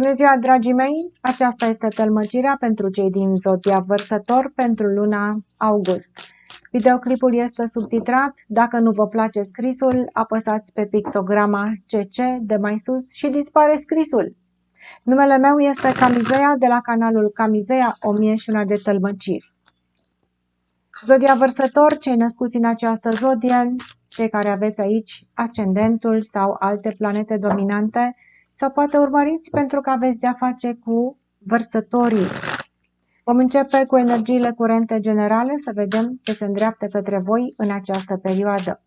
Bună ziua, dragii mei! Aceasta este tălmăcirea pentru cei din Zodia Vărsător pentru luna august. Videoclipul este subtitrat. Dacă nu vă place scrisul, apăsați pe pictograma CC de mai sus și dispare scrisul. Numele meu este Camizeia de la canalul Camizeia 1001 de tălmăciri. Zodia Vărsător, cei născuți în această zodie, cei care aveți aici ascendentul sau alte planete dominante, sau poate urmăriți pentru că aveți de-a face cu vărsătorii. Vom începe cu energiile curente generale, să vedem ce se îndreaptă către voi în această perioadă.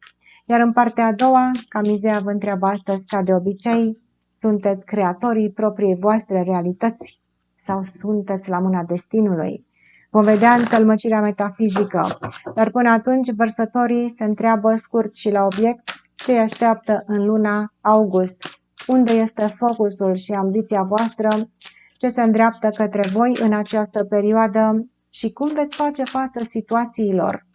Iar în partea a doua, Camizeia vă întreabă astăzi, ca de obicei, sunteți creatorii propriei voastre realități sau sunteți la mâna destinului? Vom vedea în tălmăcirea metafizică, dar până atunci vărsătorii se întreabă scurt și la obiect ce îi așteaptă în luna august. Unde este focusul și ambiția voastră, ce se îndreaptă către voi în această perioadă și cum veți face față situațiilor.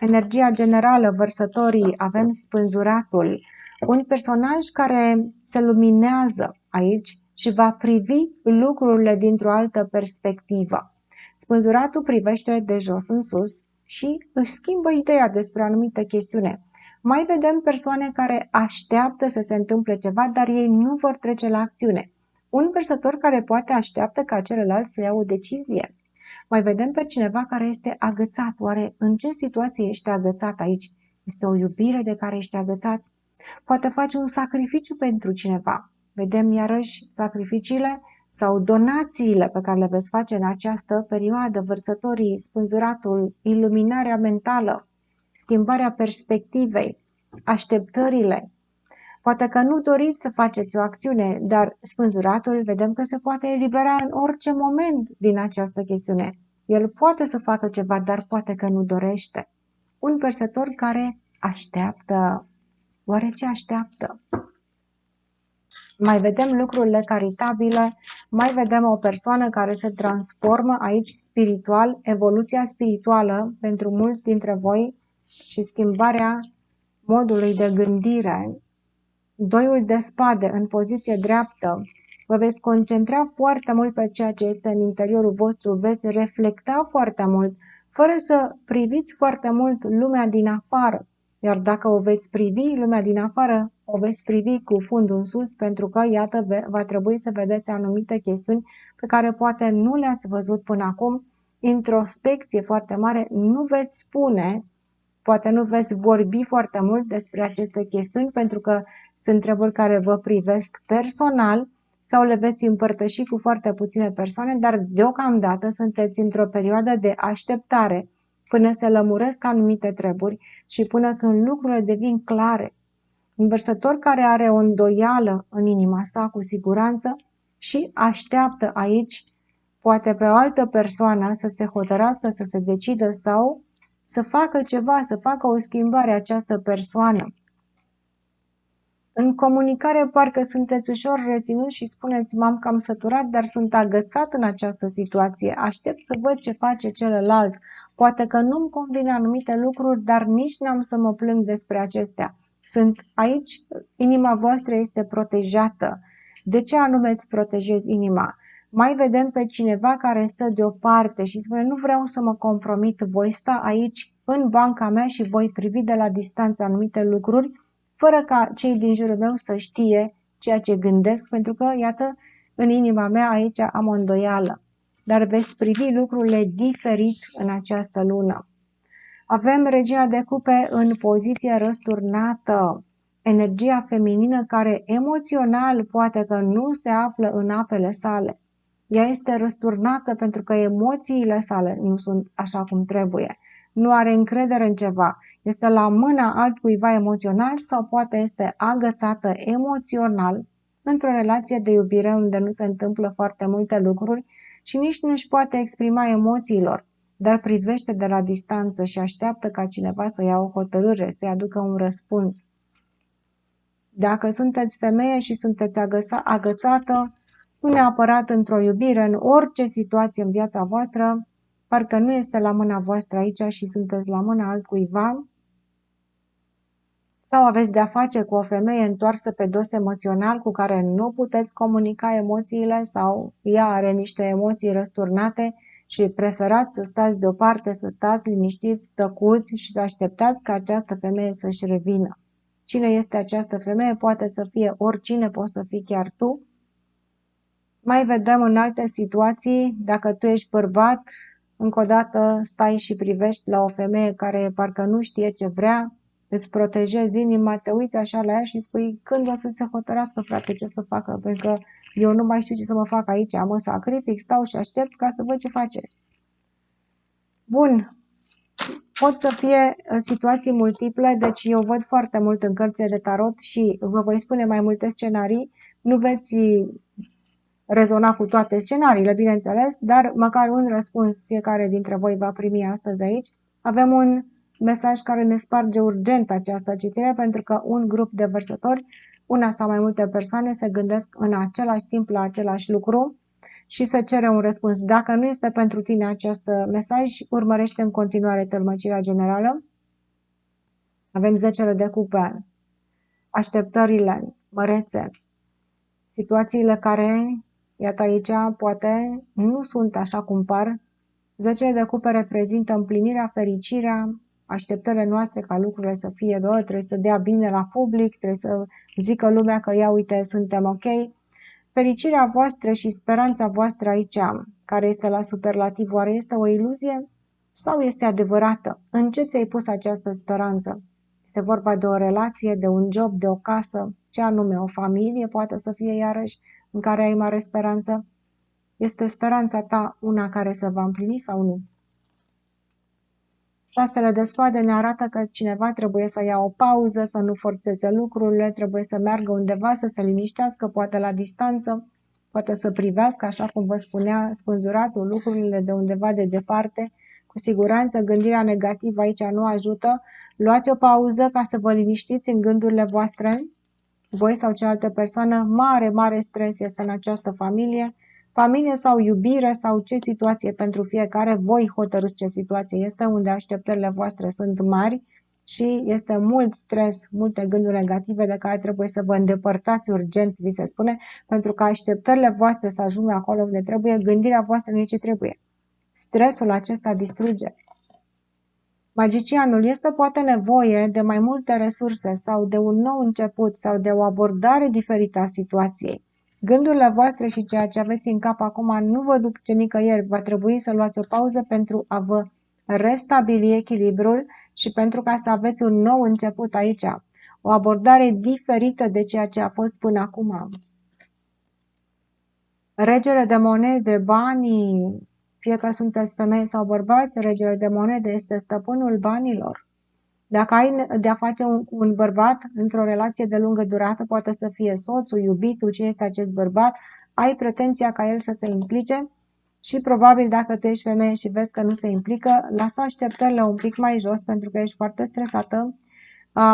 Energia generală, vărsătorii, avem spânzuratul, un personaj care se luminează aici și va privi lucrurile dintr-o altă perspectivă. Spânzuratul privește de jos în sus și își schimbă ideea despre o anumită chestiune. Mai vedem persoane care așteaptă să se întâmple ceva, dar ei nu vor trece la acțiune. Un vărsător care poate așteaptă ca celălalt să ia o decizie. Mai vedem pe cineva care este agățat. Oare în ce situație ești agățat aici? Este o iubire de care ești agățat? Poate faci un sacrificiu pentru cineva. Vedem iarăși sacrificiile sau donațiile pe care le veți face în această perioadă, vărsătorii, spânzuratul, iluminarea mentală, schimbarea perspectivei, așteptările. Poate că nu doriți să faceți o acțiune, dar spânzuratul vedem că se poate elibera în orice moment din această chestiune. El poate să facă ceva, dar poate că nu dorește. Un vărsător care așteaptă. Oare ce așteaptă? Mai vedem lucrurile caritabile, mai vedem o persoană care se transformă aici spiritual, evoluția spirituală pentru mulți dintre voi și schimbarea modului de gândire. Doiul de spade în poziție dreaptă. Vă veți concentra foarte mult pe ceea ce este în interiorul vostru, veți reflecta foarte mult, fără să priviți foarte mult lumea din afară. Iar dacă o veți privi, lumea din afară, o veți privi cu fundul în sus, pentru că, iată, va trebui să vedeți anumite chestiuni pe care poate nu le-ați văzut până acum. Introspecție foarte mare, nu veți spune, poate nu veți vorbi foarte mult despre aceste chestiuni, pentru că sunt treburi care vă privesc personal sau le veți împărtăși cu foarte puține persoane, dar deocamdată sunteți într-o perioadă de așteptare până se lămuresc anumite treburi și până când lucrurile devin clare. Un vărsător care are o îndoială în inima sa cu siguranță și așteaptă aici poate pe o altă persoană să se hotărască, să se decidă sau să facă ceva, să facă o schimbare această persoană. În comunicare parcă sunteți ușor reținut și spuneți m-am cam săturat, dar sunt agățat în această situație, aștept să văd ce face celălalt. Poate că nu-mi convine anumite lucruri, dar nici n-am să mă plâng despre acestea. Sunt aici, inima voastră este protejată. De ce anume îți protejezi inima? Mai vedem pe cineva care stă deoparte și spune nu vreau să mă compromit, voi sta aici în banca mea și voi privi de la distanță anumite lucruri, fără ca cei din jurul meu să știe ceea ce gândesc, pentru că, iată, în inima mea aici am o îndoială. Dar veți privi lucrurile diferit în această lună. Avem regina de cupe în poziție răsturnată, energia feminină care emoțional poate că nu se află în apele sale. Ea este răsturnată pentru că emoțiile sale nu sunt așa cum trebuie. Nu are încredere în ceva. Este la mâna altcuiva emoțional sau poate este agățată emoțional într-o relație de iubire unde nu se întâmplă foarte multe lucruri și nici nu își poate exprima emoțiilor, dar privește de la distanță și așteaptă ca cineva să ia o hotărâre, să-i aducă un răspuns. Dacă sunteți femeie și sunteți agățată, nu neapărat într-o iubire, în orice situație în viața voastră, parcă nu este la mâna voastră aici și sunteți la mâna altcuiva, Sau aveți de-a face cu o femeie întoarsă pe dos emoțional cu care nu puteți comunica emoțiile sau ea are niște emoții răsturnate și preferați să stați deoparte, să stați liniștiți, tăcuți și să așteptați ca această femeie să-și revină. Cine este această femeie? Poate să fie oricine, poți să fii chiar tu. Mai vedem în alte situații, dacă tu ești bărbat, încă o dată stai și privești la o femeie care parcă nu știe ce vrea, îți protejezi inima, te uiți așa la ea și spui când o să se hotărască, frate, ce o să facă, pentru că eu nu mai știu ce să mă fac aici, mă sacrific, stau și aștept ca să văd ce face. Bun, pot să fie situații multiple, deci eu văd foarte mult în cărțile de tarot și vă voi spune mai multe scenarii, nu veți rezona cu toate scenariile, bineînțeles, dar măcar un răspuns fiecare dintre voi va primi astăzi aici. Avem un mesaj care ne sparge urgent această citire, pentru că un grup de vărsători, una sau mai multe persoane, se gândesc în același timp la același lucru și se cere un răspuns. Dacă nu este pentru tine acest mesaj, urmărește în continuare tălmăcirea generală. Avem 10 de cupe, așteptările mărețe, situațiile care, iată aici, poate nu sunt așa cum par. 10 de cupe reprezintă împlinirea, fericirea, așteptările noastre ca lucrurile să fie, trebuie să dea bine la public, trebuie să zică lumea că ia uite, suntem ok. Fericirea voastră și speranța voastră aici, care este la superlativ, oare este o iluzie sau este adevărată? În ce ți-ai pus această speranță? Este vorba de o relație, de un job, de o casă, ce anume, o familie poate să fie iarăși în care ai mare speranță? Este speranța ta una care se va împlini sau nu? 6 de spade ne arată că cineva trebuie să ia o pauză, să nu forțeze lucrurile, trebuie să meargă undeva, să se liniștească, poate la distanță, poate să privească, așa cum vă spunea spânzuratul, lucrurile de undeva de departe. Cu siguranță gândirea negativă aici nu ajută. Luați o pauză ca să vă liniștiți în gândurile voastre, voi sau cealaltă persoană. Mare stres este în această familie. Familie sau iubire sau ce situație pentru fiecare, voi hotărâți ce situație este, unde așteptările voastre sunt mari și este mult stres, multe gânduri negative de care trebuie să vă îndepărtați urgent, vi se spune, pentru că așteptările voastre să ajungă acolo unde trebuie, gândirea voastră nu e ce trebuie. Stresul acesta distruge. Magicianul, este poate nevoie de mai multe resurse sau de un nou început sau de o abordare diferită a situației. Gândurile voastre și ceea ce aveți în cap acum nu vă duce nicăieri. Va trebui să luați o pauză pentru a vă restabili echilibrul și pentru ca să aveți un nou început aici. O abordare diferită de ceea ce a fost până acum. Regele de monede, banii, fie că sunteți femei sau bărbați, regele de monede este stăpânul banilor. Dacă ai de-a face un bărbat într-o relație de lungă durată, poate să fie soțul, iubitul, cine este acest bărbat, ai pretenția ca el să se implice și probabil dacă tu ești femeie și vezi că nu se implică, lasă așteptările un pic mai jos pentru că ești foarte stresată.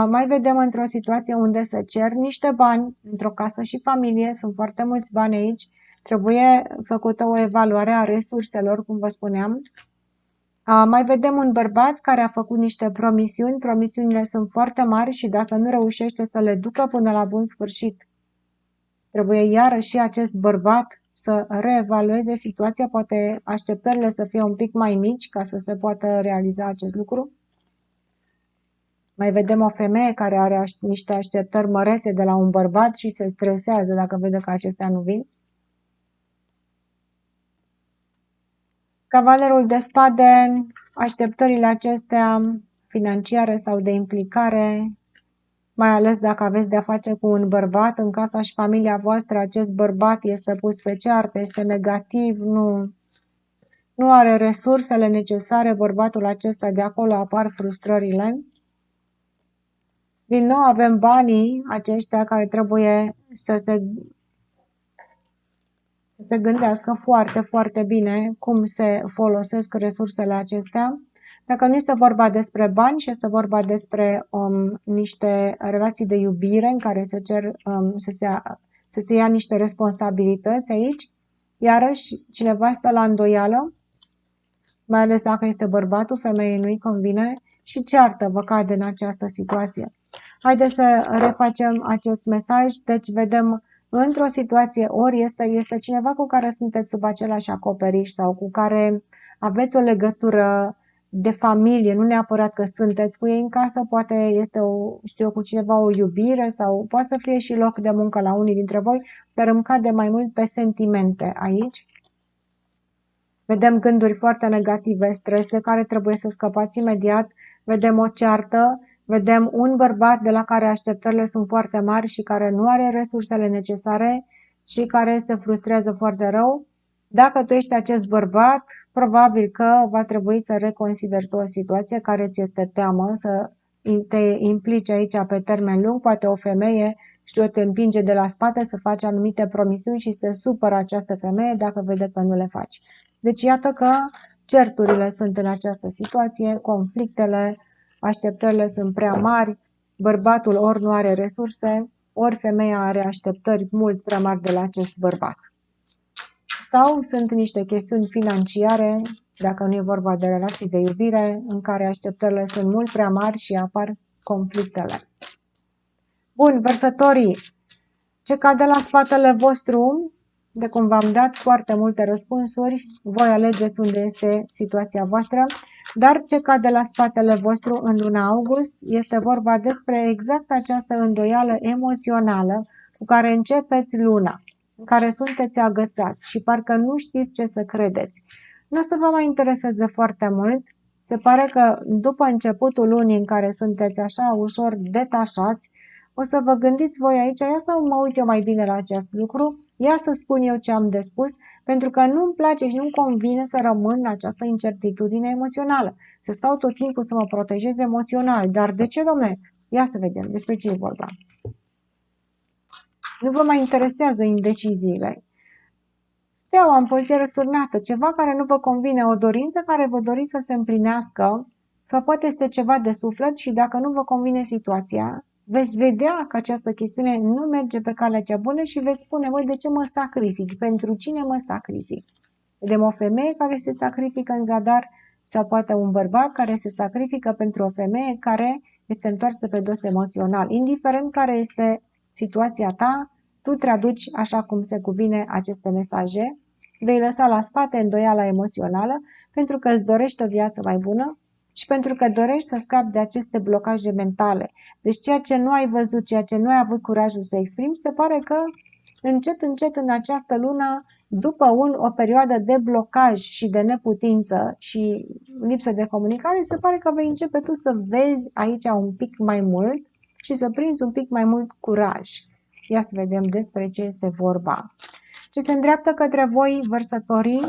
Mai vedem într-o situație unde se cer niște bani într-o casă și familie, sunt foarte mulți bani aici, trebuie făcută o evaluare a resurselor, cum vă spuneam. Mai vedem un bărbat care a făcut niște promisiuni, promisiunile sunt foarte mari și dacă nu reușește să le ducă până la bun sfârșit, trebuie iarăși acest bărbat să reevalueze situația, poate așteptările să fie un pic mai mici ca să se poată realiza acest lucru. Mai vedem o femeie care are niște așteptări mărețe de la un bărbat și se stresează dacă vede că acestea nu vin. Cavalerul de spade, așteptările acestea financiare sau de implicare, mai ales dacă aveți de-a face cu un bărbat în casa și familia voastră, acest bărbat este pus pe ceartă, este negativ, nu are resursele necesare, bărbatul acesta, de acolo apar frustrările. Din nou avem banii aceștia care trebuie să se gândească foarte bine cum se folosesc resursele acestea. Dacă nu este vorba despre bani și este vorba despre niște relații de iubire în care se cer să se ia niște responsabilități aici, iarăși cineva stă la îndoială, mai ales dacă este bărbatul, femeii nu-i convine și ceartă vă cade în această situație. Haideți să refacem acest mesaj. Deci vedem într-o situație ori este cineva cu care sunteți sub același acoperiș sau cu care aveți o legătură de familie, nu neapărat că sunteți cu ei în casă, poate este cu cineva o iubire sau poate să fie și loc de muncă la unii dintre voi, dar îmi cade mai mult pe sentimente aici. Vedem gânduri foarte negative, stres de care trebuie să scăpați imediat, vedem o ceartă, vedem un bărbat de la care așteptările sunt foarte mari și care nu are resursele necesare și care se frustrează foarte rău. Dacă tu ești acest bărbat, probabil că va trebui să reconsideri tu o situație care ți este teamă, să te implici aici pe termen lung, poate o femeie te împinge de la spate să faci anumite promisiuni și se supără această femeie dacă vede că nu le faci. Deci iată că certurile sunt în această situație, conflictele, așteptările sunt prea mari, bărbatul ori nu are resurse, ori femeia are așteptări mult prea mari de la acest bărbat. Sau sunt niște chestiuni financiare, dacă nu e vorba de relații de iubire, în care așteptările sunt mult prea mari și apar conflictele. Bun, vărsătorii, ce cade la spatele vostru? De cum v-am dat foarte multe răspunsuri, voi alegeți unde este situația voastră, dar ce cade la spatele vostru în luna august este vorba despre exact această îndoială emoțională cu care începeți luna, în care sunteți agățați și parcă nu știți ce să credeți. Nu o să vă mai intereseze foarte mult, se pare că după începutul lunii în care sunteți așa ușor detașați, o să vă gândiți voi aici, ia să mă uit eu mai bine la acest lucru, ia să spun eu ce am de spus, pentru că nu-mi place și nu-mi convine să rămân în această incertitudine emoțională, să stau tot timpul să mă protejez emoțional. Dar de ce, domnule? Ia să vedem despre ce e vorba. Nu vă mai interesează indeciziile. Steaua în poziție răsturnată, ceva care nu vă convine, o dorință care vă doriți să se împlinească, sau poate este ceva de suflet și dacă nu vă convine situația, veți vedea că această chestiune nu merge pe calea cea bună și veți spune, voi, de ce mă sacrific? Pentru cine mă sacrific? Vedem o femeie care se sacrifică în zadar sau poate un bărbat care se sacrifică pentru o femeie care este întoarsă pe dos emoțional. Indiferent care este situația ta, tu traduci așa cum se cuvine aceste mesaje, vei lăsa la spate îndoiala emoțională pentru că îți dorești o viață mai bună și pentru că dorești să scapi de aceste blocaje mentale. Deci ceea ce nu ai văzut, ceea ce nu ai avut curajul să exprimi, se pare că încet, încet în această lună, după o perioadă de blocaj și de neputință și lipsă de comunicare, se pare că vei începe tu să vezi aici un pic mai mult și să prinzi un pic mai mult curaj. Ia să vedem despre ce este vorba. Ce se îndreaptă către voi, vărsătorii?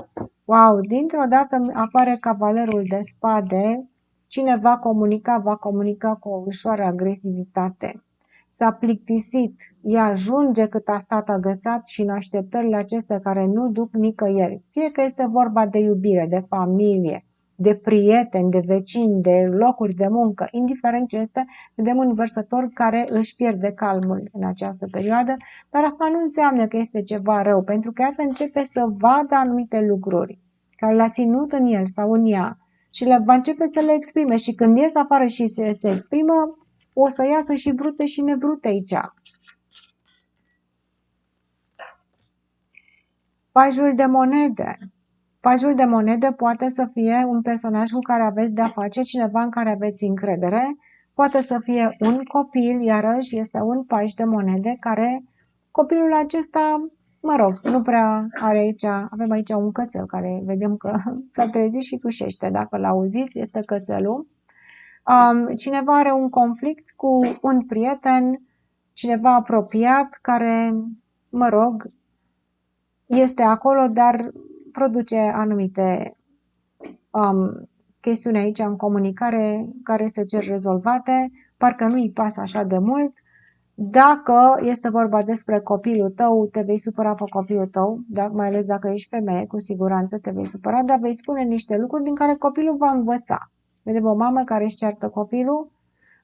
Wow, dintr-o dată apare cavalerul de spade. Cine va comunica cu o ușoară agresivitate. S-a plictisit, ea ajunge cât a stat agățat și în așteptările acestea care nu duc nicăieri. Fie că este vorba de iubire, de familie, de prieteni, de vecini, de locuri de muncă, indiferent ce este, vedem un vărsător care își pierde calmul în această perioadă, dar asta nu înseamnă că este ceva rău, pentru că ea începe să vadă anumite lucruri care le-a ținut în el sau în ea și le va începe să le exprime și când ies afară și se exprimă, o să iasă și vrute și nevrute aici. Pajul de monede. Pajul de monede poate să fie un personaj cu care aveți de-a face, cineva în care aveți încredere, poate să fie un copil, iarăși este un paj de monede care, copilul acesta, mă rog, nu prea are aici, avem aici un cățel care vedem că s-a trezit și tușește, dacă l-auziți, este cățelul. Cineva are un conflict cu un prieten, cineva apropiat care, mă rog, este acolo, dar produce anumite chestiuni aici în comunicare care se cer rezolvate, parcă nu îi pasă așa de mult. Dacă este vorba despre copilul tău, te vei supăra pe copilul tău, mai ales dacă ești femeie, cu siguranță te vei supăra, dar vei spune niște lucruri din care copilul va învăța. Vedem o mamă care își ceartă copilul.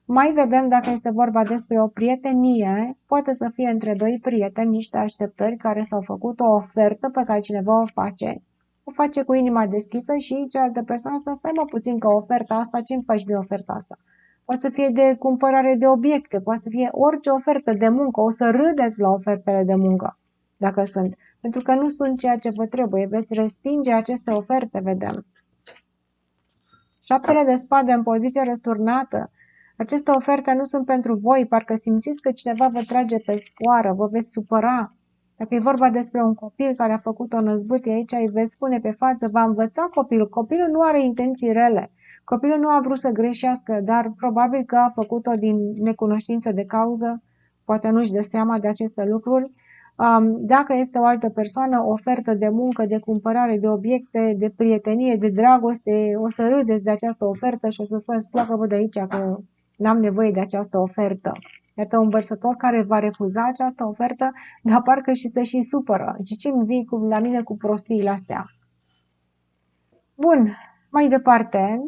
Mai vedem dacă este vorba despre o prietenie, poate să fie între doi prieteni niște așteptări care s-au făcut, o ofertă pe care cineva o face cu inima deschisă și cealaltă persoană spune, stai mă puțin că oferta asta, ce-mi faci mie oferta asta? poate să fie de cumpărare de obiecte, poate să fie orice ofertă de muncă. O să râdeți la ofertele de muncă, dacă sunt, pentru că nu sunt ceea ce vă trebuie. Veți respinge aceste oferte, vedem. Șaptele de spade în poziție răsturnată. Aceste oferte nu sunt pentru voi, parcă simțiți că cineva vă trage pe sfoară, vă veți supăra. Dacă e vorba despre un copil care a făcut o năzbâtie aici, îi veți spune pe față, va învăța copilul. Copilul nu are intenții rele. Copilul nu a vrut să greșească, dar probabil că a făcut-o din necunoștință de cauză. Poate nu-și dă seama de aceste lucruri. Dacă este o altă persoană, ofertă de muncă, de cumpărare de obiecte, de prietenie, de dragoste, o să râdeți de această ofertă și o să spuneți, pleacă-vă de aici că n-am nevoie de această ofertă. Iată un vărsător care va refuza această ofertă, dar parcă și se și supără. Ce-mi vii la mine cu prostiile astea? Bun, mai departe.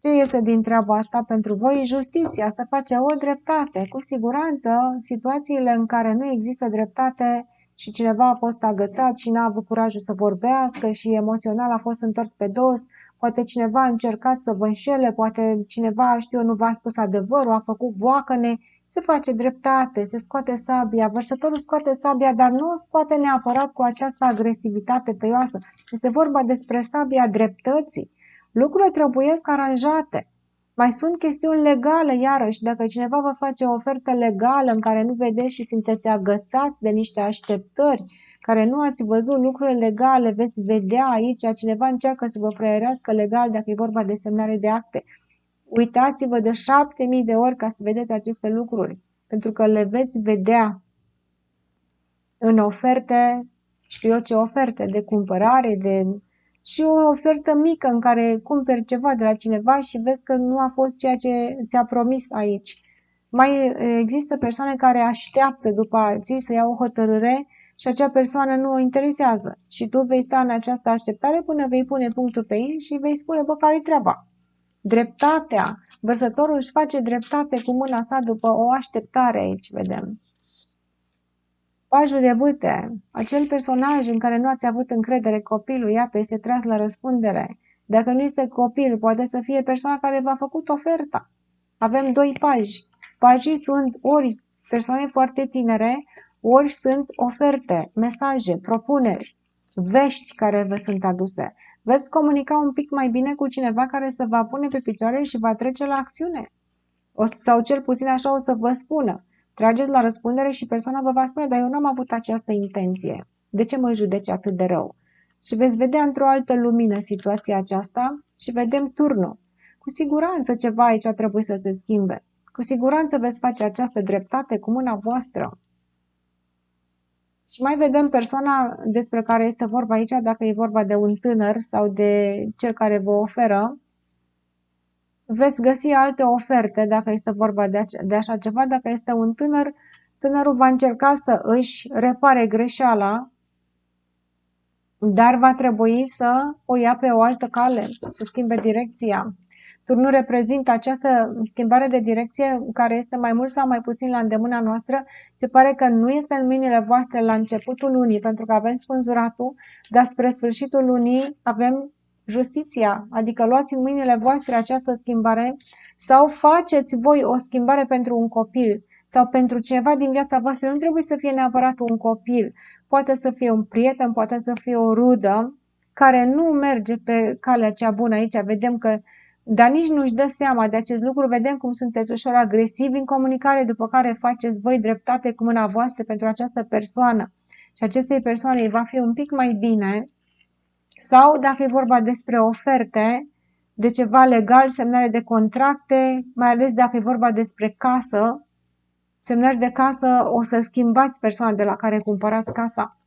Ce iese din treaba asta pentru voi? Justiția, să face o dreptate. Cu siguranță, situațiile în care nu există dreptate și cineva a fost agățat și n-a avut curajul să vorbească și emoțional a fost întors pe dos, poate cineva a încercat să vă înșele, poate cineva, știu eu, nu v-a spus adevărul, a făcut boacăne, se face dreptate, se scoate sabia, vărsătorul scoate sabia, dar nu o scoate neapărat cu această agresivitate tăioasă. Este vorba despre sabia dreptății. Lucrurile trebuiesc aranjate. Mai sunt chestiuni legale, iarăși, dacă cineva vă face o ofertă legală în care nu vedeți și sunteți agățați de niște așteptări, care nu ați văzut lucrurile legale, veți vedea aici, cineva încearcă să vă frăierească legal dacă e vorba de semnare de acte. Uitați-vă de 7000 de ori ca să vedeți aceste lucruri, pentru că le veți vedea în oferte, știu eu ce oferte, de cumpărare, și o ofertă mică în care cumperi ceva de la cineva și vezi că nu a fost ceea ce ți-a promis aici. Mai există persoane care așteaptă după alții să ia o hotărâre și acea persoană nu o interesează. Și tu vei sta în această așteptare până vei pune punctul pe ei și vei spune, bă, care-i treaba? Dreptatea. Vărsătorul își face dreptate cu mâna sa după o așteptare aici, vedem. Pajul de bâte, acel personaj în care nu ați avut încredere, copilul, iată, este tras la răspundere. Dacă nu este copil, poate să fie persoana care v-a făcut oferta. Avem doi paji. Pajii sunt ori persoane foarte tinere, ori sunt oferte, mesaje, propuneri, vești care vă sunt aduse. Veți comunica un pic mai bine cu cineva care să vă pune pe picioare și va trece la acțiune. Sau cel puțin așa o să vă spună. Trageți la răspundere și persoana vă va spune, dar eu n-am avut această intenție. De ce mă judeci atât de rău? Și veți vedea într-o altă lumină situația aceasta și vedem turnul. Cu siguranță ceva aici trebuie să se schimbe. Cu siguranță veți face această dreptate cu mâna voastră. Și mai vedem persoana despre care este vorba aici, dacă e vorba de un tânăr sau de cel care vă oferă. Veți găsi alte oferte dacă este vorba de așa ceva. Dacă este un tânăr, tânărul va încerca să își repare greșeala, dar va trebui să o ia pe o altă cale, să schimbe direcția. Turnul reprezintă această schimbare de direcție care este mai mult sau mai puțin la îndemâna noastră. Se pare că nu este în mâinile voastre la începutul lunii, pentru că avem spânzuratul, dar spre sfârșitul lunii avem justiția, adică luați în mâinile voastre această schimbare sau faceți voi o schimbare pentru un copil sau pentru cineva din viața voastră. Nu trebuie să fie neapărat un copil, poate să fie un prieten, poate să fie o rudă care nu merge pe calea cea bună. Aici vedem că, dar nici nu-și dă seama de acest lucru, vedem cum sunteți ușor agresivi în comunicare, după care faceți voi dreptate cu mâna voastră pentru această persoană și acestei persoane îi va fi un pic mai bine. Sau dacă e vorba despre oferte, de ceva legal, semnare de contracte, mai ales dacă e vorba despre casă, semnări de casă, o să schimbați persoana de la care cumpărați casa.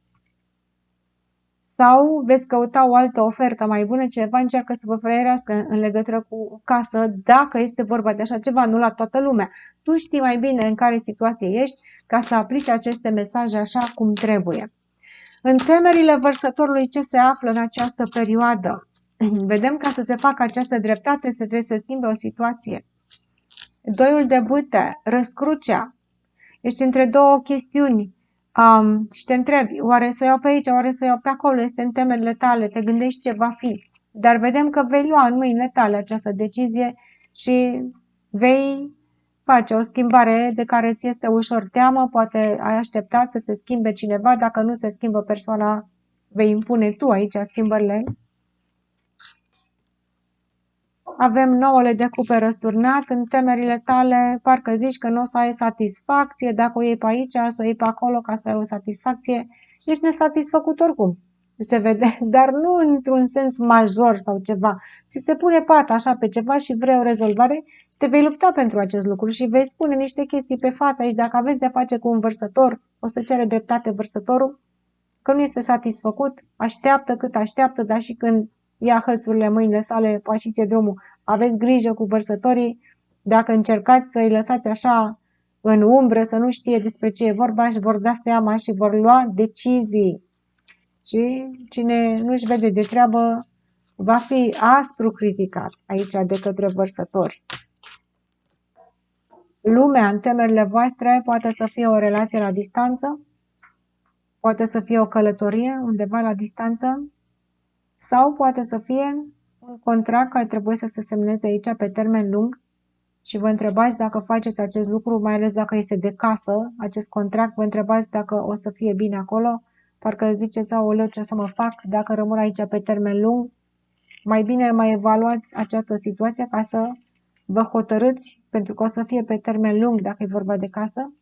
Sau veți căuta o altă ofertă mai bună, cineva încearcă să vă frăierească în legătură cu casă, dacă este vorba de așa ceva, nu la toată lumea. Tu știi mai bine în care situație ești ca să aplici aceste mesaje așa cum trebuie. În temerile vărsătorului ce se află în această perioadă? Vedem ca să se facă această dreptate, se trebuie să schimbe o situație. Doiul de bâte, răscrucea. Ești între două chestiuni și te întrebi, oare să o iau pe aici, oare să o iau pe acolo, este în temerile tale, te gândești ce va fi. dar vedem că vei lua în mâinile tale această decizie și vei face o schimbare de care ți este ușor teamă, poate ai așteptat să se schimbe cineva, dacă nu se schimbă persoana, vei impune tu aici schimbările. Avem 9 de cupe răsturnat, în temerile tale parcă zici că nu o să ai satisfacție, dacă o iei pe aici, să o iei pe acolo ca să ai o satisfacție, ești nesatisfăcut oricum, se vede, dar nu într-un sens major sau ceva. Ți se pune pata așa pe ceva și vrei o rezolvare, te vei lupta pentru acest lucru și vei spune niște chestii pe față aici. Dacă aveți de-a face cu un vărsător, o să cere dreptate vărsătorul, că nu este satisfăcut, așteaptă cât așteaptă, dar și când ia hățurile în mâinile sale, pașiți drumul. Aveți grijă cu vărsătorii, dacă încercați să îi lăsați așa în umbră, să nu știe despre ce e vorba, își vor da seama și vor lua decizii. Și cine nu-și vede de treabă va fi aspru criticat aici de către vărsători. Lumea în temerile voastre poate să fie o relație la distanță, poate să fie o călătorie undeva la distanță, sau poate să fie un contract care trebuie să se semneze aici pe termen lung și vă întrebați dacă faceți acest lucru, mai ales dacă este de casă, acest contract, vă întrebați dacă o să fie bine acolo, parcă ziceți, aoleu, ce o să mă fac dacă rămân aici pe termen lung. Mai bine mai evaluați această situație ca să vă hotărâți, pentru că o să fie pe termen lung dacă e vorba de casă.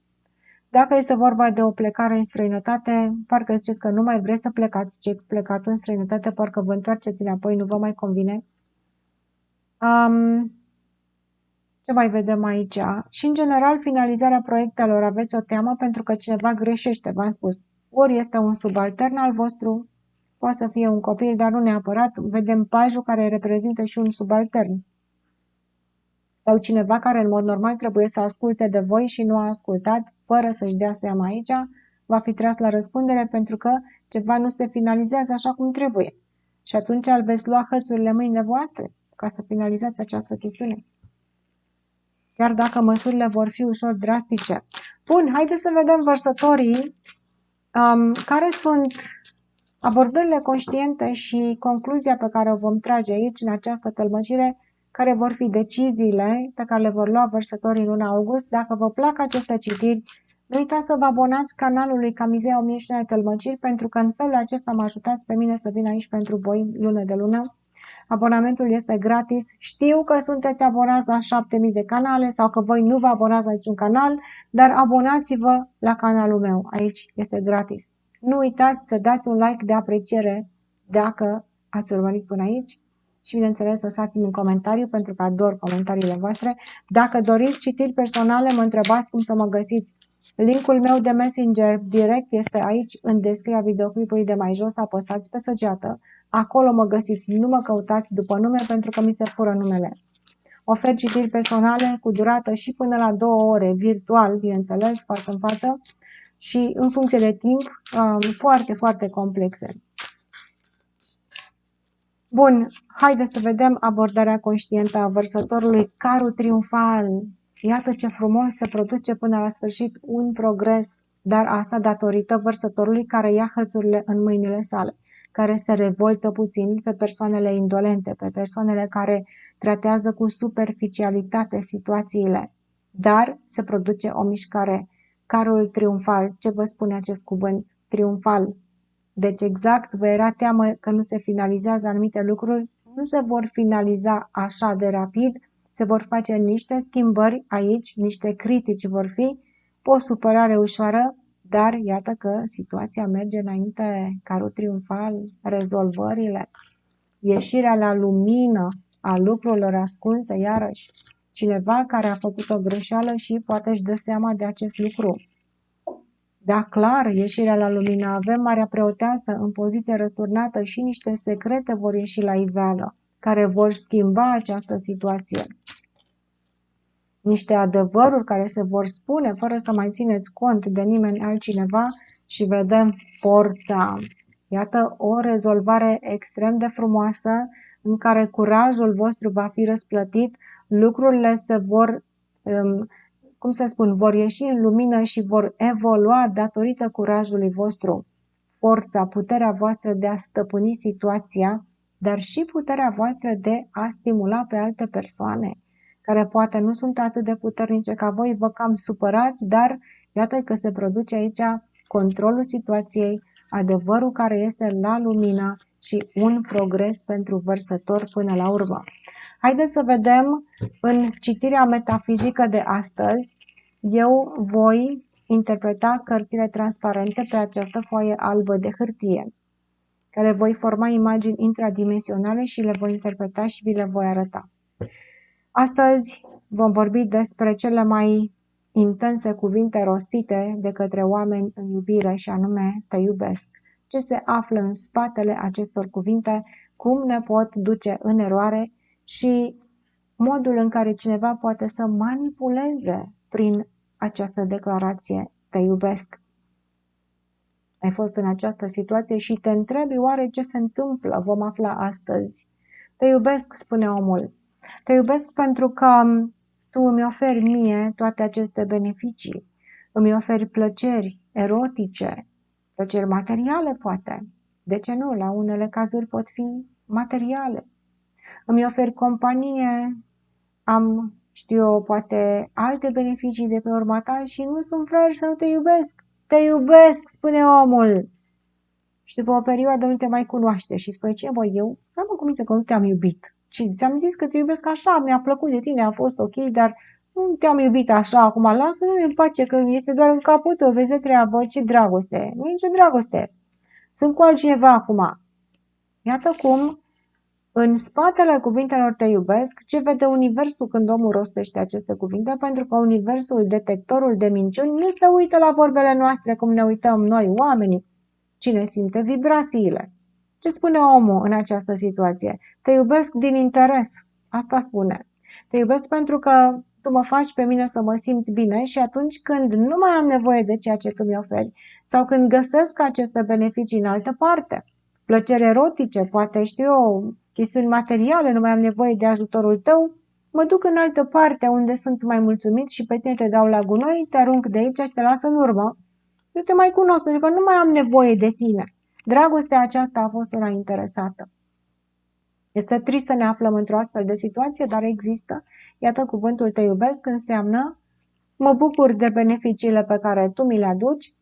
Dacă este vorba de o plecare în străinătate, parcă ziceți că nu mai vreți să plecați, ce plecatul în străinătate, parcă vă întoarceți înapoi, nu vă mai convine. Ce mai vedem aici? Și în general, finalizarea proiectelor, aveți o teamă pentru că cineva greșește, v-am spus. Ori este un subaltern al vostru, poate să fie un copil, dar nu neapărat. Vedem pajul care reprezintă și un subaltern. Sau cineva care în mod normal trebuie să asculte de voi și nu a ascultat, fără să-și dea seama aici, va fi tras la răspundere pentru că ceva nu se finalizează așa cum trebuie. Și atunci îl veți lua hățurile mâinile voastre ca să finalizați această chestiune. Chiar dacă măsurile vor fi ușor drastice. Bun, haideți să vedem vărsătorii care sunt abordările conștiente și concluzia pe care o vom trage aici în această tălmăcire, care vor fi deciziile pe care le vor lua vărsătorii în luna august. Dacă vă plac aceste citiri, nu uitați să vă abonați canalului Camizea 1100 Tălmăciri, pentru că în felul acesta mă ajutați pe mine să vin aici pentru voi lună de lună. Abonamentul este gratis. Știu că sunteți abonați la 7000 de canale sau că voi nu vă abonați la niciun canal, dar abonați-vă la canalul meu. Aici este gratis. Nu uitați să dați un like de apreciere dacă ați urmărit până aici și, bineînțeles, lăsați-mi un comentariu pentru că ador comentariile voastre. Dacă doriți citiri personale, mă întrebați cum să mă găsiți. Linkul meu de Messenger direct este aici în descrierea videoclipului de mai jos, apăsați pe săgeată. Acolo mă găsiți, nu mă căutați după nume pentru că mi se fură numele. Ofer citiri personale cu durată și până la 2 ore, virtual, bineînțeles, față în față și în funcție de timp, foarte, foarte complexe. Bun, haideți să vedem abordarea conștientă a vărsătorului. Carul triumfal. Iată ce frumos se produce până la sfârșit un progres, dar asta datorită vărsătorului care ia hățurile în mâinile sale, care se revoltă puțin pe persoanele indolente, pe persoanele care tratează cu superficialitate situațiile. Dar se produce o mișcare. Carul triumfal. Ce vă spune acest cuvânt? Triumfal. Deci exact vă era teamă că nu se finalizează anumite lucruri, nu se vor finaliza așa de rapid, se vor face niște schimbări aici, niște critici vor fi, o supărare ușoară, dar iată că situația merge înainte, carul triumfal, rezolvările, ieșirea la lumină a lucrurilor ascunse, iarăși, cineva care a făcut o greșeală și poate își dă seama de acest lucru. Da, clar, ieșirea la lumină. Avem Marea Preoteasă în poziție răsturnată și niște secrete vor ieși la iveală, care vor schimba această situație. Niște adevăruri care se vor spune fără să mai țineți cont de nimeni altcineva și vedem forța. Iată o rezolvare extrem de frumoasă în care curajul vostru va fi răsplătit, lucrurile se vor cum să spun, vor ieși în lumină și vor evolua datorită curajului vostru. Forța, puterea voastră de a stăpâni situația dar și puterea voastră de a stimula pe alte persoane, care poate nu sunt atât de puternice ca voi, vă cam supărați, dar iată că se produce aici controlul situației, adevărul care iese la lumină și un progres pentru vărsător până la urmă. Haideți să vedem în citirea metafizică de astăzi. Eu voi interpreta cărțile transparente pe această foaie albă de hârtie, care voi forma imagini intradimensionale și le voi interpreta și vi le voi arăta. Astăzi vom vorbi despre cele mai intense cuvinte rostite de către oameni în iubire și anume te iubesc. Ce se află în spatele acestor cuvinte, cum ne pot duce în eroare și modul în care cineva poate să manipuleze prin această declarație te iubesc. Ai fost în această situație și te întrebi oare ce se întâmplă? Vom afla astăzi. Te iubesc, spune omul. Te iubesc pentru că tu îmi oferi mie toate aceste beneficii. Îmi oferi plăceri erotice, plăceri materiale poate. De ce nu? La unele cazuri pot fi materiale. Îmi oferi companie, am, știu eu, poate alte beneficii de pe urma ta și nu sunt fraier să nu te iubesc. Te iubesc, spune omul. Și după o perioadă nu te mai cunoaște și spune, ce voi eu? Da, mă, cum că nu te-am iubit. Și ți-am zis că te iubesc așa, mi-a plăcut de tine, a fost ok, dar nu te-am iubit așa, acum lasă-mi în pace, că este doar în capul tău, vezi treabă, ce dragoste. Nu e nicio dragoste. Sunt cu altcineva acum. Iată cum, în spatele cuvintelor te iubesc, ce vede universul când omul rostește aceste cuvinte, pentru că universul, detectorul de minciuni, nu se uită la vorbele noastre cum ne uităm noi, oamenii. Cine simte vibrațiile? Ce spune omul în această situație? Te iubesc din interes. Asta spune. Te iubesc pentru că tu mă faci pe mine să mă simt bine și atunci când nu mai am nevoie de ceea ce tu mi oferi sau când găsesc aceste beneficii în altă parte, plăceri erotice, poate știu eu, chestiuni materiale, nu mai am nevoie de ajutorul tău, mă duc în altă parte unde sunt mai mulțumit și pe tine te dau la gunoi, te arunc de aici și te las în urmă. Nu te mai cunosc, pentru că nu mai am nevoie de tine. Dragostea aceasta a fost una interesată. Este trist să ne aflăm într-o astfel de situație, dar există. Iată, cuvântul te iubesc înseamnă mă bucur de beneficiile pe care tu mi le aduci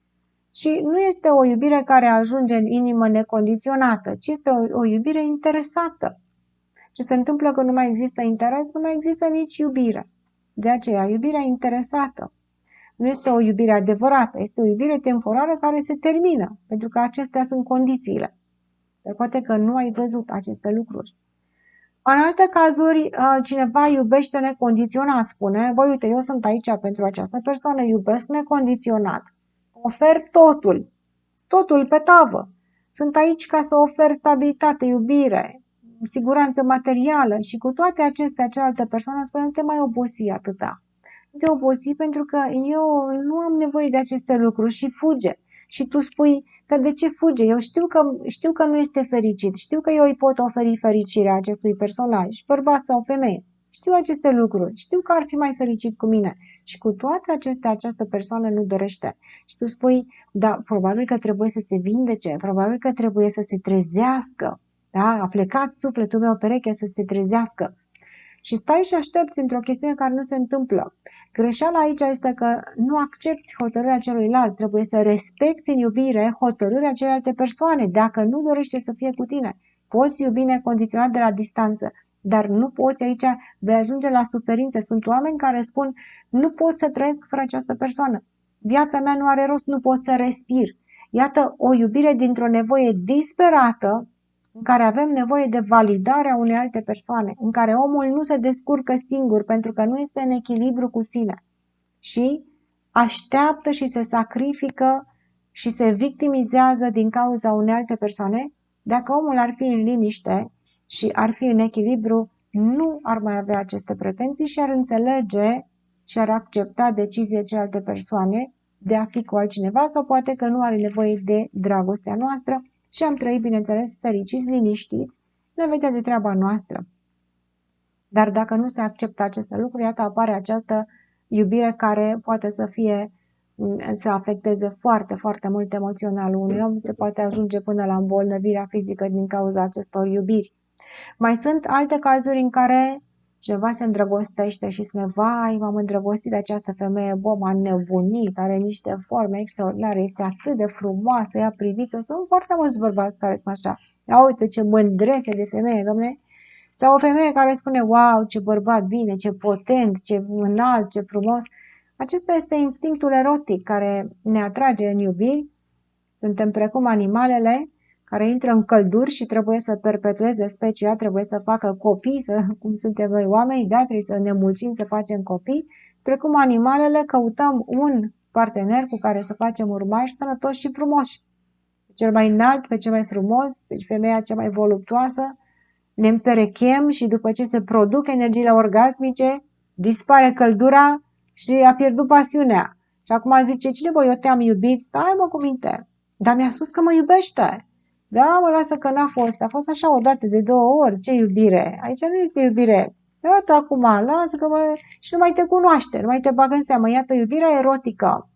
și nu este o iubire care ajunge în inimă necondiționată, ci este o iubire interesată. Ce se întâmplă când nu mai există interes, nu mai există nici iubire. De aceea, iubirea interesată. Nu este o iubire adevărată, este o iubire temporară care se termină, pentru că acestea sunt condițiile. Dar poate că nu ai văzut aceste lucruri. În alte cazuri, cineva iubește necondiționat, spune, băi, uite, eu sunt aici pentru această persoană, iubesc necondiționat. Ofer totul, totul pe tavă. Sunt aici ca să ofer stabilitate, iubire, siguranță materială și cu toate acestea, cealaltă persoană spune, nu te mai obosi atâta. De obosi pentru că eu nu am nevoie de aceste lucruri și fuge. Și tu spui, dar de ce fuge? Eu știu că nu este fericit, știu că eu îi pot oferi fericirea acestui personaj, bărbat sau femeie. Știu aceste lucruri, știu că ar fi mai fericit cu mine. Și cu toate acestea, această persoană nu dorește. Și tu spui, da, probabil că trebuie să se vindece, probabil că trebuie să se trezească. Da? A plecat sufletul meu pereche să se trezească. Și stai și aștepți într-o chestiune care nu se întâmplă. Greșeala aici este că nu accepti hotărârea celuilalt, trebuie să respecti în iubire hotărârea celelalte persoane, dacă nu dorește să fie cu tine. Poți iubi necondiționat de la distanță, dar nu poți aici, vei ajunge la suferințe. Sunt oameni care spun, nu pot să trăiesc fără această persoană. Viața mea nu are rost, nu pot să respir. Iată o iubire dintr-o nevoie disperată, în care avem nevoie de validarea unei alte persoane, în care omul nu se descurcă singur pentru că nu este în echilibru cu sine și așteaptă și se sacrifică și se victimizează din cauza unei alte persoane. Dacă omul ar fi în liniște și ar fi în echilibru, nu ar mai avea aceste pretenții și ar înțelege și ar accepta decizia celelalte persoane de a fi cu altcineva sau poate că nu are nevoie de dragostea noastră și am trăit, bineînțeles, fericiți, liniștiți, ne vedea de treaba noastră. Dar dacă nu se acceptă aceste lucruri, iată apare această iubire care poate să afecteze foarte, foarte mult emoțional unui om, se poate ajunge până la îmbolnăvirea fizică din cauza acestor iubiri. Mai sunt alte cazuri în care cineva se îndrăgostește și spune, vai, m-am îndrăgostit de această femeie, bă, m-a nebunit, are niște forme extraordinare, este atât de frumoasă, ea priviți-o. Sunt foarte mulți bărbați care spun așa, ia uite ce mândrețe de femeie, domne. Sau o femeie care spune, wow, ce bărbat bine, ce potent, ce înalt, ce frumos. Acesta este instinctul erotic care ne atrage în iubiri. Suntem precum animalele care intră în călduri și trebuie să perpetueze specia, trebuie să facă copii, cum suntem noi oameni, da, trebuie să ne mulțim să facem copii. Precum animalele, căutăm un partener cu care să facem urmași sănătoși și frumoși. Cel mai înalt, pe cel mai frumos, pe femeia cea mai voluptuoasă, ne împerechem și după ce se produc energiile orgasmice, dispare căldura și a pierdut pasiunea. Și acum zice, cine bă, eu te-am iubit? Stai mă cu minte. Dar mi-a spus că mă iubește. Da, mă lasă că n-a fost. A fost așa o dată de 2 ori. Ce iubire? Aici nu este iubire. Iată acum, lasă că mă... Și nu mai te cunoaște, nu mai te bagă în seamă. Iată iubirea erotică,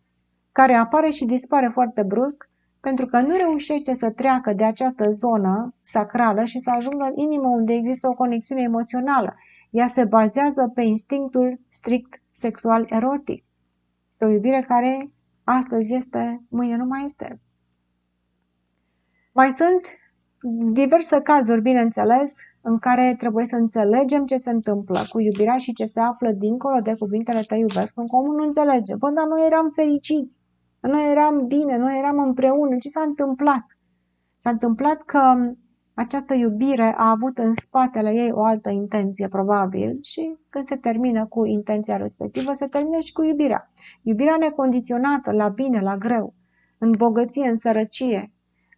care apare și dispare foarte brusc, pentru că nu reușește să treacă de această zonă sacrală și să ajungă în inimă unde există o conexiune emoțională. Ea se bazează pe instinctul strict sexual erotic. Este o iubire care astăzi este, mâine nu mai este. Mai sunt diverse cazuri, bineînțeles, în care trebuie să înțelegem ce se întâmplă cu iubirea și ce se află dincolo de cuvintele te iubesc, încă omul nu înțelege. Bă, dar noi eram fericiți, noi eram bine, noi eram împreună. Ce s-a întâmplat? S-a întâmplat că această iubire a avut în spatele ei o altă intenție, probabil, și când se termină cu intenția respectivă, se termină și cu iubirea. Iubirea necondiționată, la bine, la greu, în bogăție, în sărăcie,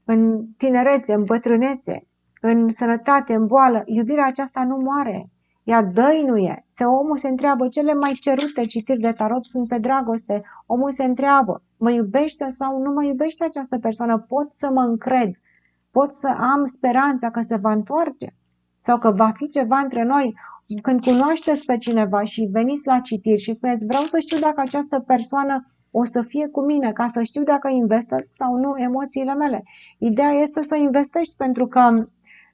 în tinerețe, în bătrânețe, în sănătate, în boală, iubirea aceasta nu moare. Ea dăinuie. Omul se întreabă, cele mai cerute citiri de tarot sunt pe dragoste. Omul se întreabă, mă iubește sau nu mă iubește această persoană? Pot să mă încred? Pot să am speranța că se va întoarce? Sau că va fi ceva între noi? Când cunoașteți pe cineva și veniți la citiri și spuneți, vreau să știu dacă această persoană o să fie cu mine, ca să știu dacă investesc sau nu emoțiile mele. Ideea este să investești, pentru că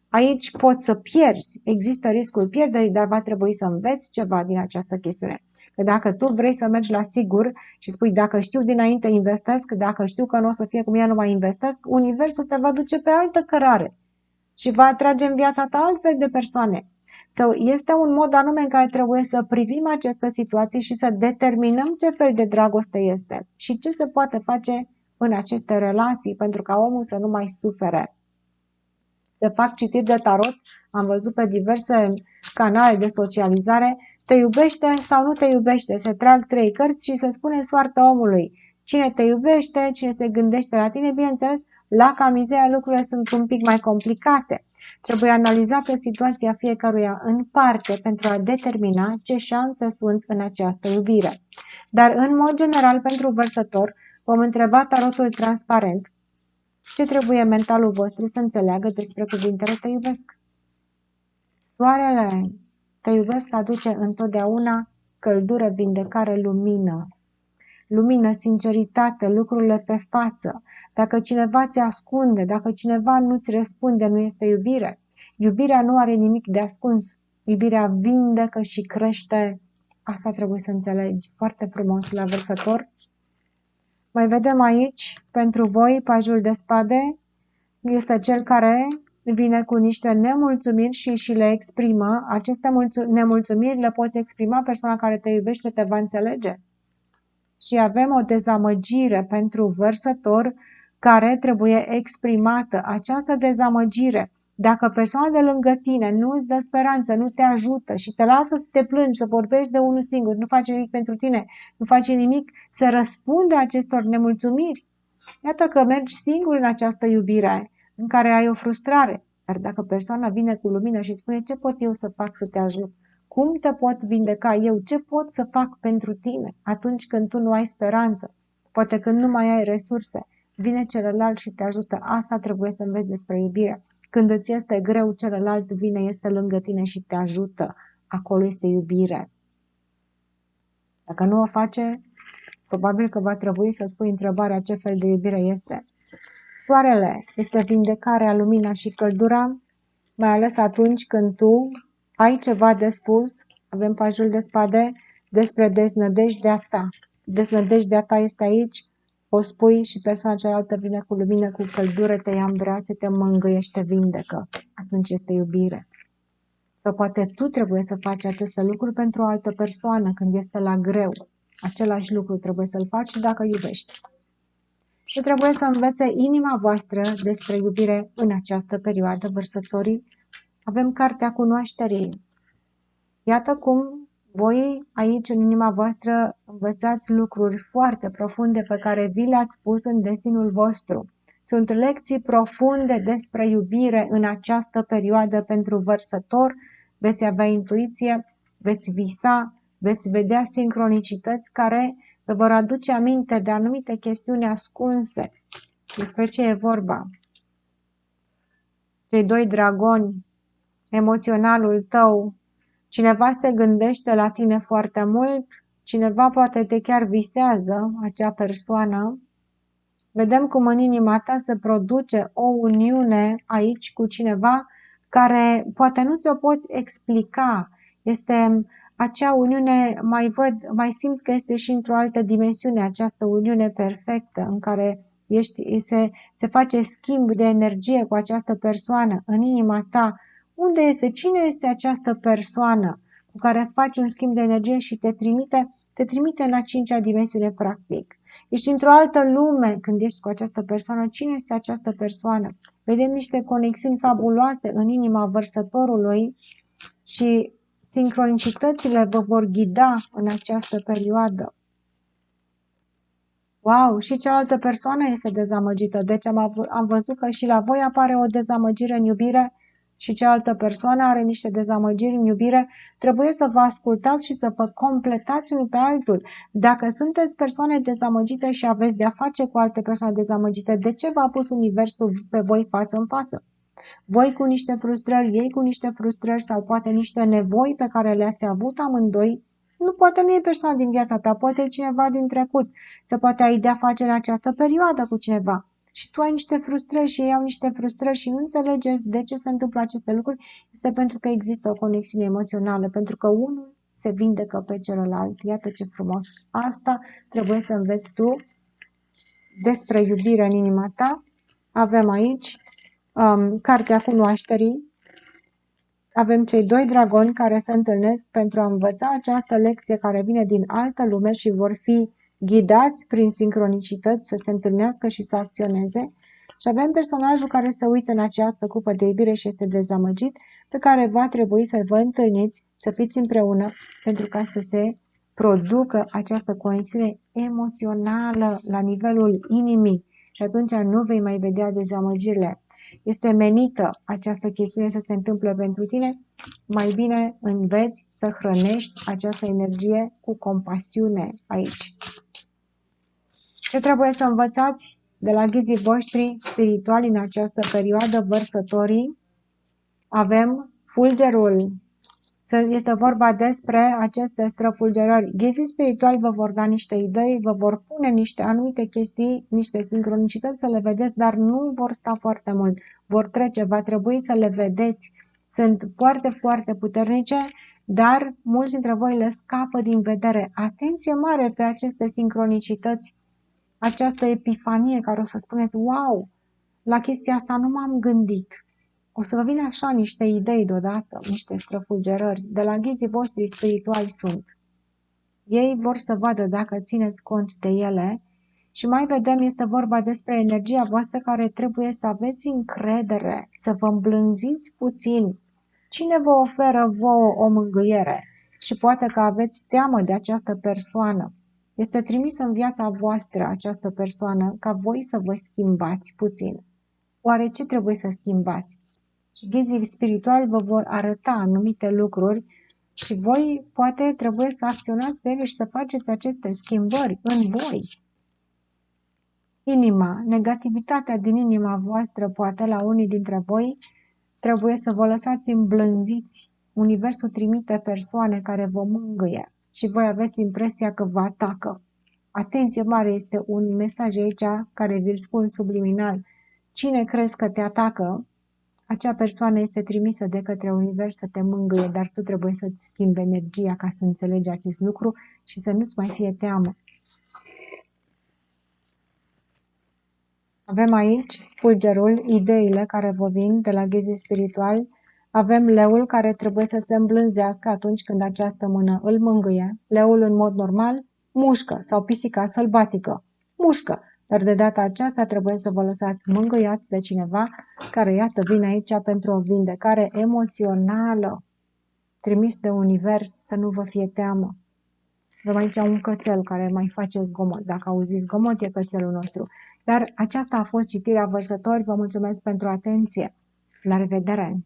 aici poți să pierzi, există riscul pierderii, dar va trebui să înveți ceva din această chestiune. Că dacă tu vrei să mergi la sigur și spui, dacă știu dinainte investesc, dacă știu că nu o să fie cu mine, nu mai investesc, universul te va duce pe altă cărare și va atrage în viața ta altfel de persoane. Sau este un mod anume în care trebuie să privim aceste situații și să determinăm ce fel de dragoste este și ce se poate face în aceste relații pentru ca omul să nu mai sufere. Se fac citiri de tarot, am văzut pe diverse canale de socializare, te iubește sau nu te iubește, se trag 3 cărți și se spune soarta omului. Cine te iubește, cine se gândește la tine, bineînțeles, la camizeea lucrurile sunt un pic mai complicate. Trebuie analizată situația fiecăruia în parte pentru a determina ce șanse sunt în această iubire. Dar, în mod general, pentru vărsător, vom întreba tarotul transparent ce trebuie mentalul vostru să înțeleagă despre cuvintele te iubesc. Soarele te iubesc aduce întotdeauna căldură, vindecare, lumină. Lumină, sinceritate, lucrurile pe față. Dacă cineva ți ascunde, dacă cineva nu-ți răspunde, nu este iubire. Iubirea nu are nimic de ascuns. Iubirea vindecă și crește. Asta trebuie să înțelegi. Foarte frumos la vărsător. Mai vedem aici, pentru voi, pajul de spade este cel care vine cu niște nemulțumiri și le exprimă. Aceste nemulțumiri le poți exprima, persoana care te iubește te va înțelege. Și avem o dezamăgire pentru vărsător care trebuie exprimată. Această dezamăgire, dacă persoana de lângă tine nu îți dă speranță, nu te ajută și te lasă să te plângi, să vorbești de unul singur, nu face nimic pentru tine, nu face nimic să răspunde acestor nemulțumiri, iată că mergi singur în această iubire în care ai o frustrare. Dar dacă persoana vine cu lumină și spune, ce pot eu să fac să te ajut? Cum te pot vindeca eu? Ce pot să fac pentru tine atunci când tu nu ai speranță? Poate când nu mai ai resurse, vine celălalt și te ajută. Asta trebuie să înveți despre iubire. Când îți este greu, celălalt vine, este lângă tine și te ajută. Acolo este iubire. Dacă nu o face, probabil că va trebui să spui întrebarea ce fel de iubire este. Soarele este vindecarea, lumina și căldura. mai ales atunci când tu ai ceva de spus, avem pajul de spade, despre deznădejdea ta. Deznădejdea ta este aici, o spui și persoana cealaltă vine cu lumină, cu căldură, te ia în brațe, te mângâiește, te vindecă. Atunci este iubire. Sau poate tu trebuie să faci aceste lucruri pentru o altă persoană când este la greu. Același lucru trebuie să-l faci dacă iubești. Și trebuie să învețe inima voastră despre iubire în această perioadă, vărsătorii. Avem cartea cunoașterii. Iată cum voi aici în inima voastră învățați lucruri foarte profunde pe care vi le-ați pus în destinul vostru. Sunt lecții profunde despre iubire în această perioadă pentru vărsător. Veți avea intuiție, veți visa, veți vedea sincronicități care vă vor aduce aminte de anumite chestiuni ascunse. Despre ce e vorba? Cei doi dragoni, emoționalul tău, cineva se gândește la tine foarte mult, cineva poate te chiar visează, acea persoană. Vedem cum în inima ta se produce o uniune aici cu cineva care poate nu ți-o poți explica. Este acea uniune, mai simt că este și într-o altă dimensiune, această uniune perfectă în care se face schimb de energie cu această persoană în inima ta. Unde este? Cine este această persoană cu care faci un schimb de energie și te trimite în a cincea dimensiune practic? Ești într-o altă lume când ești cu această persoană. Cine este această persoană? Vedem niște conexiuni fabuloase în inima vărsătorului și sincronicitățile vă vor ghida în această perioadă. Wow! Și cealaltă persoană este dezamăgită. Deci am văzut că și la voi apare o dezamăgire în iubire și cealaltă persoană are niște dezamăgiri în iubire. Trebuie să vă ascultați și să vă completați unul pe altul. Dacă sunteți persoane dezamăgite și aveți de-a face cu alte persoane dezamăgite, de ce v-a pus universul pe voi față în față? Voi cu niște frustrări, ei cu niște frustrări sau poate niște nevoi pe care le-ați avut amândoi. Poate nu e persoana din viața ta, poate e cineva din trecut, sau poate ai de-a face în această perioadă cu cineva. Și tu ai niște frustrări și ei au niște frustrări și nu înțelegeți de ce se întâmplă aceste lucruri, este pentru că există o conexiune emoțională, pentru că unul se vindecă pe celălalt. Iată ce frumos! Asta trebuie să înveți tu despre iubire în inima ta. Avem aici cartea cunoașterii. Avem cei doi dragoni care se întâlnesc pentru a învăța această lecție care vine din altă lume și vor fi ghidați prin sincronicități să se întâlnească și să acționeze. Și avem personajul care se uită în această cupă de iubire și este dezamăgit, pe care va trebui să vă întâlniți, să fiți împreună pentru ca să se producă această conexiune emoțională la nivelul inimii. Și atunci nu vei mai vedea dezamăgirile. Este menită această chestiune să se întâmple pentru tine, mai bine înveți să hrănești această energie cu compasiune aici. Ce trebuie să învățați de la ghizii voștri spirituali în această perioadă, vărsătorii? Avem fulgerul. Este vorba despre aceste străfulgerări. Ghizii spirituali vă vor da niște idei, vă vor pune niște anumite chestii, niște sincronicități să le vedeți, dar nu vor sta foarte mult. Vor trece, va trebui să le vedeți. Sunt foarte, foarte puternice, dar mulți dintre voi le scapă din vedere. Atenție mare pe aceste sincronicități, această epifanie care o să spuneți, wow, la chestia asta nu m-am gândit. O să vă vină așa niște idei deodată, niște străfulgerări. De la ghizii voștri spirituali sunt. Ei vor să vadă dacă țineți cont de ele și mai vedem, este vorba despre energia voastră care trebuie să aveți încredere, să vă îmblânziți puțin. Cine vă oferă vouă o mângâiere și poate că aveți teamă de această persoană. Este trimisă în viața voastră această persoană ca voi să vă schimbați puțin. Oare ce trebuie să schimbați? Și ghizii spirituali vă vor arăta anumite lucruri și voi poate trebuie să acționați pe ele și să faceți aceste schimbări în voi. Inima, negativitatea din inima voastră, poate la unii dintre voi, trebuie să vă lăsați îmblânziți. Universul trimite persoane care vă mângâie și voi aveți impresia că vă atacă. Atenție mare, este un mesaj aici care vi-l spun subliminal. Cine crezi că te atacă? Acea persoană este trimisă de către univers să te mângâie, dar tu trebuie să-ți schimbi energia ca să înțelegi acest lucru și să nu-ți mai fie teamă. Avem aici fulgerul, ideile care vă vin de la ghizii spirituali. Avem leul care trebuie să se îmblânzească atunci când această mână îl mângâie. Leul în mod normal mușcă sau pisica sălbatică mușcă. Dar de data aceasta trebuie să vă lăsați mângâiați de cineva care, iată, vine aici pentru o vindecare emoțională, trimis de univers, să nu vă fie teamă. Avem aici un cățel care mai face zgomot. Dacă auziți zgomot, e cățelul nostru. Dar aceasta a fost citirea Vărsători. Vă mulțumesc pentru atenție. La revedere!